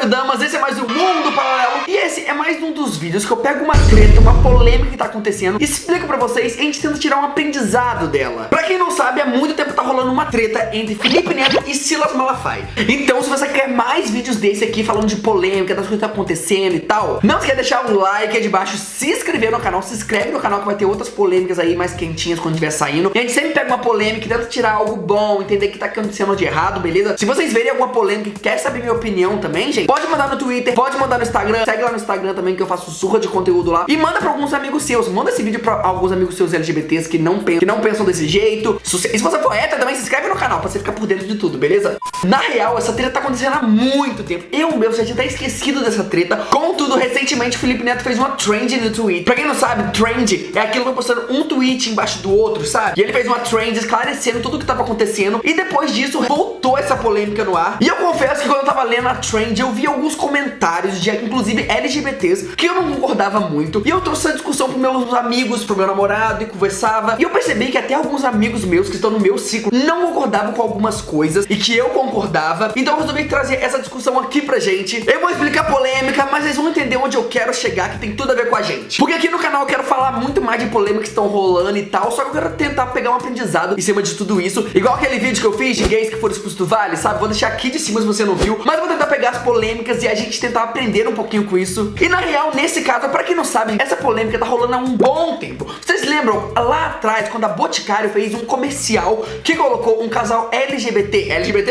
salve damas, esse é mais um Mundo Paralelo. E esse é mais um dos vídeos que eu pego uma treta, uma polêmica que tá acontecendo e explico pra vocês e a gente tenta tirar um aprendizado dela. Pra quem não sabe, há muito tempo tá rolando uma treta entre Felipe Neto e Silas Malafaia. Então se você quer mais vídeos desse aqui falando de polêmica, das coisas que tá acontecendo e tal, não esquece de deixar um like aí de baixo, se inscrever no canal, se inscreve no canal que vai ter outras polêmicas aí mais quentinhas quando estiver saindo. E a gente sempre pega uma polêmica e tenta tirar algo bom, entender o que tá acontecendo de errado, beleza? Se vocês verem alguma polêmica e quer saber minha opinião também, gente, pode mandar no Twitter, pode mandar no Instagram, segue lá no Instagram também que eu faço surra de conteúdo lá. E manda pra alguns amigos seus, manda esse vídeo pra alguns amigos seus LGBTs que não pensam desse jeito. E se você for hétero também, se inscreve no canal pra você ficar por dentro de tudo, beleza? Na real, essa treta tá acontecendo há muito tempo. Eu já tinha até esquecido dessa treta. Contudo, recentemente o Felipe Neto fez uma trend no Twitter. Pra quem não sabe, trend é aquilo que vai postando um tweet embaixo do outro, sabe? E ele fez uma trend esclarecendo tudo o que tava acontecendo. E depois disso, voltou essa polêmica no ar. E eu confesso que quando eu tava lendo a trend, eu vi alguns comentários de, inclusive, LGBTs, que eu não concordava muito. E eu trouxe essa discussão pros meus amigos, pro meu namorado, e conversava. E eu percebi que até alguns amigos meus que estão no meu ciclo não concordavam com algumas coisas e que eu concordava. Então eu resolvi trazer essa discussão aqui pra gente. Eu vou explicar a polêmica, mas vocês vão entender onde eu quero chegar, que tem tudo a ver com a gente. Porque aqui no canal eu quero falar muito mais de polêmicas que estão rolando e tal, só que eu quero tentar pegar um aprendizado em cima de tudo isso. Igual aquele vídeo que eu fiz de gays que foram expulsos do Vale, sabe? Vou deixar aqui de cima se você não viu, mas eu vou tentar pegar as polêmicas e a gente tentar aprender um pouquinho com isso. E na real, nesse caso, pra quem não sabe, essa polêmica tá rolando há um bom tempo. Vocês lembram lá atrás, quando a Boticário fez um comercial que colocou um casal LGBT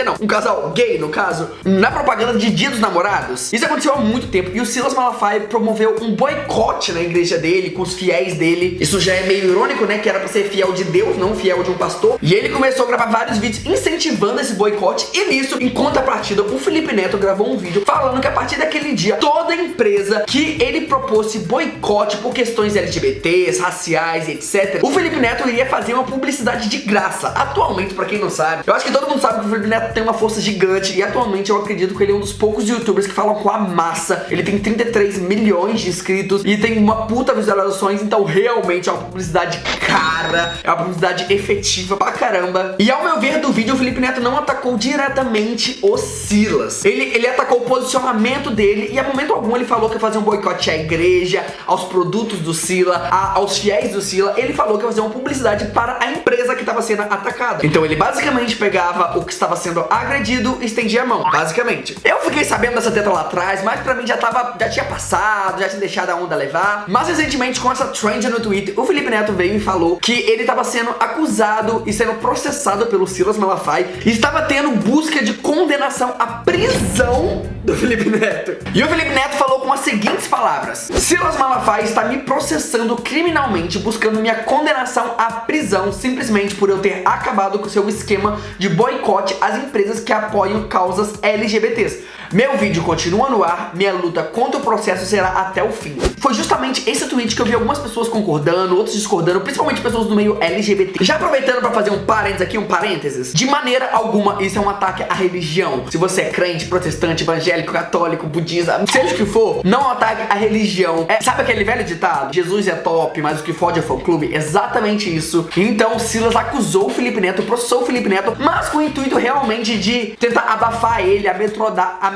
não, um casal gay no caso, na propaganda de Dia dos Namorados? Isso aconteceu há muito tempo e o Silas Malafaia promoveu um boicote na igreja dele, com os fiéis dele. Isso já é meio irônico, né? Que era pra ser fiel de Deus, não fiel de um pastor. E ele começou a gravar vários vídeos incentivando esse boicote. E nisso, em contrapartida, o Felipe Neto gravou um vídeo falando que a partir daquele dia, toda empresa que ele propôs boicote por questões LGBTs, raciais e etc., o Felipe Neto iria fazer uma publicidade de graça. Atualmente, pra quem não sabe, eu acho que todo mundo sabe que o Felipe Neto tem uma força gigante. E atualmente eu acredito que ele é um dos poucos youtubers que falam com a massa. Ele tem 33 milhões de inscritos e tem uma puta visualizações. Então realmente é uma publicidade cara, é uma publicidade efetiva pra caramba. E ao meu ver do vídeo, o Felipe Neto não atacou diretamente o Silas. Ele atacou o posicionamento dele e a momento algum ele falou que ia fazer um boicote à igreja, aos produtos do Sila, aos fiéis do Sila. Ele falou que ia fazer uma publicidade para a empresa que estava sendo atacada. Então ele basicamente pegava o que estava sendo agredido e estendia a mão, basicamente. Eu fiquei sabendo dessa treta lá atrás, mas pra mim já tinha passado, já tinha deixado a onda levar. Mas recentemente, com essa trend no Twitter, o Felipe Neto veio e falou que ele estava sendo acusado e sendo processado pelo Silas Malafaia e estava tendo busca de condenação à prisão do Felipe Neto. E o Felipe Neto falou com as seguintes palavras: Silas Malafaia está me processando criminalmente, buscando minha condenação à prisão, simplesmente por eu ter acabado com seu esquema de boicote às empresas que apoiam causas LGBTs. Meu vídeo continua no ar, minha luta contra o processo será até o fim. Foi justamente esse tweet que eu vi algumas pessoas concordando, outros discordando, principalmente pessoas do meio LGBT. Já aproveitando pra fazer um parênteses aqui, um parênteses, de maneira alguma isso é um ataque à religião. Se você é crente, protestante, evangélico, católico, budista, seja o que for, não é um ataque à religião. Sabe aquele velho ditado? Jesus é top, mas o que fode é fã-clube? Exatamente isso. Então Silas acusou o Felipe Neto, processou o Felipe Neto, mas com o intuito realmente de tentar abafar ele, amedrontar?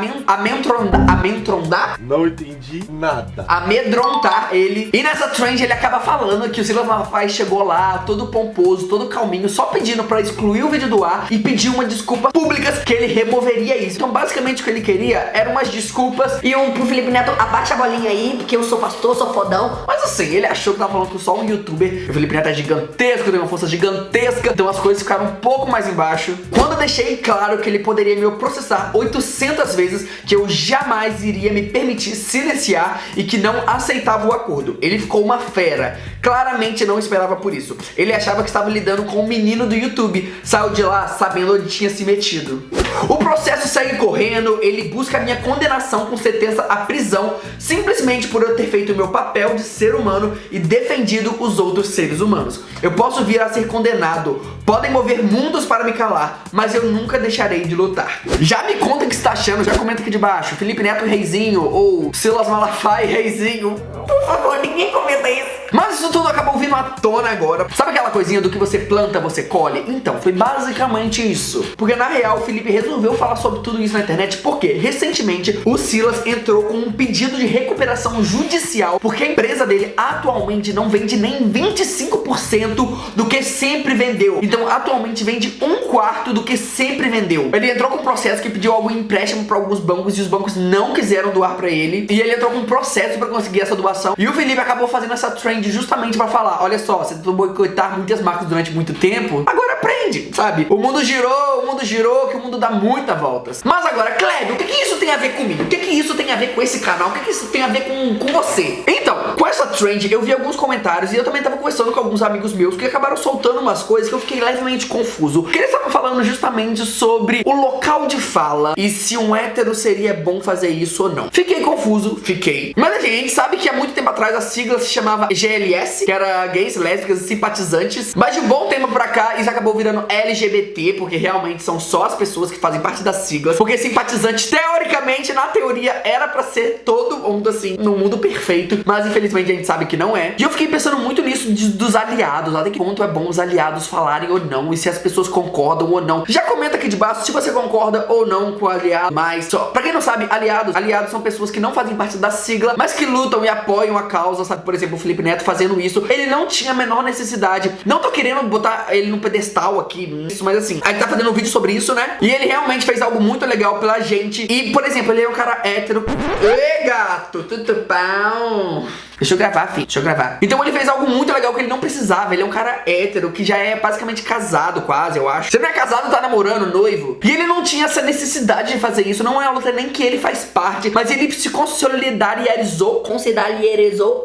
Não entendi nada. Amedrontar ele. E nessa trend ele acaba falando que o Silas Malafaia chegou lá, todo pomposo, todo calminho, só pedindo pra excluir o vídeo do ar e pedir uma desculpa públicas que ele removeria isso. Então basicamente o que ele queria eram umas desculpas e pro Felipe Neto, abaixa a bolinha aí, porque eu sou pastor, sou fodão. Mas assim, ele achou que tava falando com só um youtuber. O Felipe Neto é gigantesco, tem uma força gigantesca, então as coisas ficaram um pouco mais embaixo. Quando eu deixei claro que ele poderia me processar 800 vezes, que eu jamais iria me permitir silenciar e que não aceitava o acordo. Ele ficou uma fera. Claramente não esperava por isso. Ele achava que estava lidando com um menino do YouTube. Saiu de lá sabendo onde tinha se metido. O processo segue correndo. Ele busca a minha condenação com sentença à prisão, simplesmente por eu ter feito o meu papel de ser humano e defendido os outros seres humanos. Eu posso vir a ser condenado. Podem mover mundos para me calar, mas eu nunca deixarei de lutar. Já me conta o que você está achando, já comenta aqui de baixo. Felipe Neto reizinho ou Silas Malafaia reizinho? Por favor, ninguém comenta isso. Mas isso tudo acabou vindo à tona agora. Sabe aquela coisinha do que você planta, você colhe? Então, foi basicamente isso. Porque na real, o Felipe resolveu falar sobre tudo isso na internet porque recentemente o Silas entrou com um pedido de recuperação judicial porque a empresa dele atualmente não vende nem 25% do que sempre vendeu. Então, atualmente vende 1/4 do que sempre vendeu. Ele entrou com um processo que pediu algum empréstimo para alguns bancos e os bancos não quiseram doar para ele. E ele entrou com um processo para conseguir essa doação. E o Felipe acabou fazendo essa trend justamente para falar: olha só, você tentou boicotar muitas marcas durante muito tempo, agora aprende, sabe? O mundo girou, que o mundo dá muitas voltas. Mas agora, Kleber, o que isso tem a ver comigo? O que isso tem a ver com esse canal? O que isso tem a ver com você? Então, com essa trend, eu vi alguns comentários e eu também tava conversando com alguns amigos meus que acabaram soltando umas coisas que eu fiquei levemente confuso. Porque eles estavam falando justamente sobre o local de fala e se um hétero seria bom fazer isso ou não. Fiquei confuso, fiquei. Mas assim, a gente sabe que há muito tempo atrás a sigla se chamava GLS, que era gays, lésbicas e simpatizantes. Mas de um bom tempo pra cá, isso acabou virando LGBT, porque realmente são só as pessoas que fazem parte das siglas. Porque simpatizante, teoricamente, na teoria, era pra ser todo mundo assim, no mundo perfeito. Mas infelizmente a gente sabe que não é. E eu fiquei pensando muito nisso dos aliados. Até que ponto é bom os aliados falarem ou não, e se as pessoas concordam ou não. Já comenta aqui de baixo se você concorda ou não com o aliado. Mas, só, pra quem não sabe, aliados são pessoas que não fazem parte da sigla, mas que lutam e apoiam a causa, sabe? Por exemplo, o Felipe Neto fazendo isso, ele não tinha a menor necessidade. Não tô querendo botar ele no pedestal aqui, isso, mas assim, a gente tá fazendo um vídeo sobre isso, né? E ele realmente fez algo muito legal pela gente. E, por exemplo, ele é um cara hétero. Ei, gato, tudo bom? Deixa eu gravar, filho, deixa eu gravar. Então ele fez algo muito legal que ele não precisava. Ele é um cara hétero, que já é basicamente casado quase, eu acho. Você não é casado, tá namorando, noivo. E ele não tinha essa necessidade de fazer isso. Não é uma luta nem que ele faz parte, mas ele se consolidariezou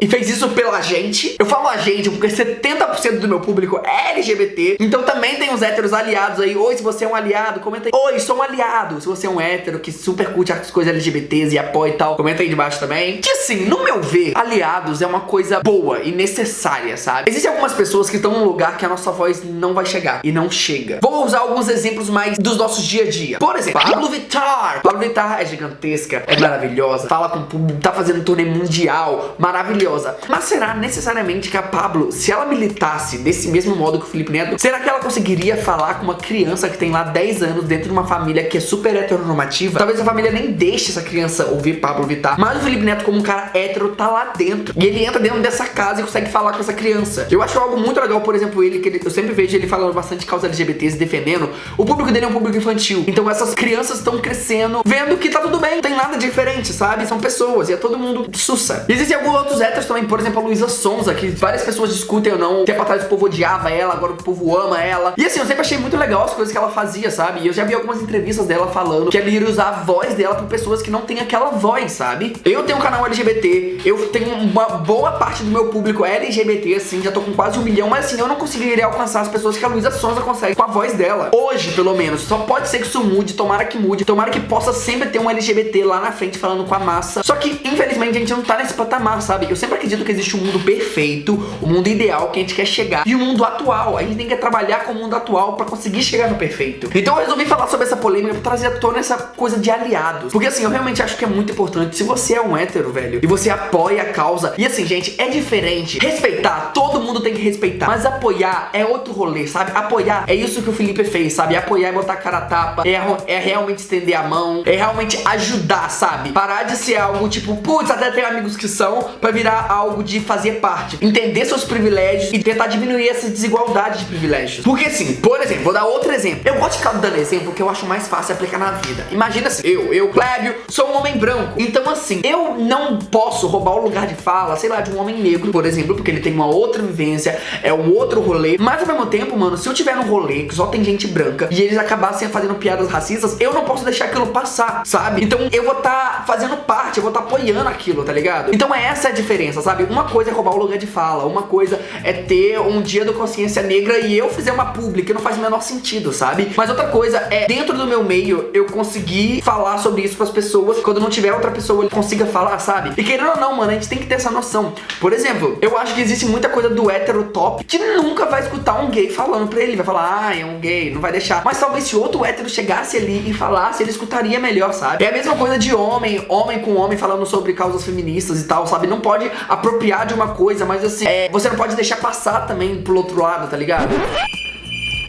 e fez isso pela gente. Eu falo a gente porque 70% do meu público é LGBT. Então também tem os héteros aliados aí. Oi, se você é um aliado, comenta aí. Oi, sou um aliado. Se você é um hétero que super curte as coisas LGBTs e apoia e tal, comenta aí debaixo também. Que assim, no meu ver, aliado é uma coisa boa e necessária, sabe? Existem algumas pessoas que estão num lugar que a nossa voz não vai chegar e não chega. Vou usar alguns exemplos mais dos nossos dia a dia. Por exemplo, Pablo Vittar. Pablo Vittar é gigantesca, é maravilhosa, fala com o público, tá fazendo um turnê mundial, maravilhosa. Mas será necessariamente que a Pablo, se ela militasse desse mesmo modo que o Felipe Neto, será que ela conseguiria falar com uma criança que tem lá 10 anos dentro de uma família que é super heteronormativa? Talvez a família nem deixe essa criança ouvir Pablo Vittar, mas o Felipe Neto, como um cara hétero, tá lá dentro. E ele entra dentro dessa casa e consegue falar com essa criança. Eu acho algo muito legal, por exemplo, eu sempre vejo ele falando bastante de causa LGBTs e defendendo. O público dele é um público infantil. Então essas crianças estão crescendo, vendo que tá tudo bem, não tem nada diferente, sabe? São pessoas e é todo mundo sussa. E existem alguns outros héteros também, por exemplo, a Luísa Sonza, que várias pessoas discutem ou não. Tempo atrás o povo odiava ela, agora o povo ama ela. E assim, eu sempre achei muito legal as coisas que ela fazia, sabe? E eu já vi algumas entrevistas dela falando que ela iria usar a voz dela pra pessoas que não têm aquela voz, sabe? Eu tenho um canal LGBT, eu tenho uma boa parte do meu público é LGBT, assim, já tô com quase 1 milhão, mas assim, eu não conseguiria alcançar as pessoas que a Luísa Sonza consegue com a voz dela. Hoje, pelo menos. Só pode ser que isso mude, tomara que mude, tomara que possa sempre ter um LGBT lá na frente falando com a massa. Só que, infelizmente, a gente não tá nesse patamar, sabe? Eu sempre acredito que existe um mundo perfeito, o mundo ideal que a gente quer chegar, e o mundo atual. A gente tem que trabalhar com o mundo atual pra conseguir chegar no perfeito. Então eu resolvi falar sobre essa polêmica pra trazer à tona essa coisa de aliados. Porque assim, eu realmente acho que é muito importante. Se você é um hétero, velho, e você apoia a causa, e assim, gente, é diferente. Respeitar, todo mundo tem que respeitar. Mas apoiar é outro rolê, sabe? Apoiar é isso que o Felipe fez, sabe? Apoiar é botar a cara a tapa, é realmente estender a mão, é realmente ajudar, sabe? Parar de ser algo tipo, putz, até tem amigos que são, pra virar algo de fazer parte. Entender seus privilégios e tentar diminuir essa desigualdade de privilégios. Porque assim, por exemplo, vou dar outro exemplo. Eu gosto de ficar dando exemplo porque eu acho mais fácil aplicar na vida. Imagina assim, eu, Clébio, sou um homem branco. Então assim, eu não posso roubar o lugar de fala, sei lá, de um homem negro, por exemplo, porque ele tem uma outra vivência, é um outro rolê. Mas ao mesmo tempo, mano, se eu tiver num rolê que só tem gente branca e eles acabassem fazendo piadas racistas, eu não posso deixar aquilo passar, sabe? Então eu vou estar fazendo parte, eu vou estar apoiando aquilo, tá ligado? Então essa é a diferença, sabe? Uma coisa é roubar o lugar de fala, uma coisa é ter um dia da consciência negra e eu fizer uma publi, que não faz o menor sentido, sabe? Mas outra coisa é, dentro do meu meio, eu conseguir falar sobre isso pras pessoas quando não tiver tiver outra pessoa, ele consiga falar, sabe? E querendo ou não, mano, a gente tem que ter essa noção. Por exemplo, eu acho que existe muita coisa do hétero top que nunca vai escutar um gay falando pra ele. Vai falar, ah, é um gay, não vai deixar. Mas talvez se outro hétero chegasse ali e falasse, ele escutaria melhor, sabe? É a mesma coisa de homem com homem falando sobre causas feministas e tal, sabe? Não pode apropriar de uma coisa, mas assim, você não pode deixar passar também pro outro lado, tá ligado?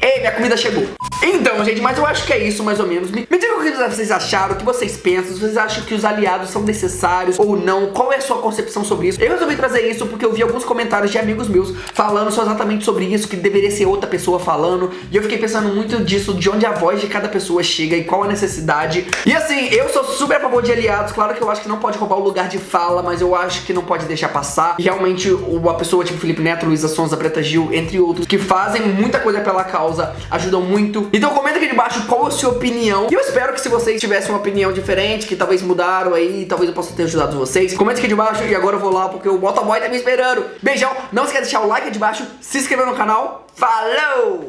Ei, minha comida chegou. Então, gente, mas eu acho que é isso, mais ou menos. Me digam o que vocês acharam, o que vocês pensam, se vocês acham que os aliados são necessários ou não, qual é a sua concepção sobre isso. Eu resolvi trazer isso porque eu vi alguns comentários de amigos meus falando só exatamente sobre isso, que deveria ser outra pessoa falando, e eu fiquei pensando muito disso, de onde a voz de cada pessoa chega e qual a necessidade. E assim, eu sou super a favor de aliados, claro que eu acho que não pode roubar o lugar de fala, mas eu acho que não pode deixar passar. E realmente, uma pessoa tipo Felipe Neto, Luísa Sonza, Preta Gil, entre outros, que fazem muita coisa pela causa, ajudam muito. Então comenta aqui debaixo qual é a sua opinião. E eu espero que se vocês tivessem uma opinião diferente, que talvez mudaram aí, talvez eu possa ter ajudado vocês, comenta aqui debaixo e agora eu vou lá porque o motoboy tá me esperando. Beijão, não esquece de deixar o like aqui debaixo, se inscrever no canal. Falou!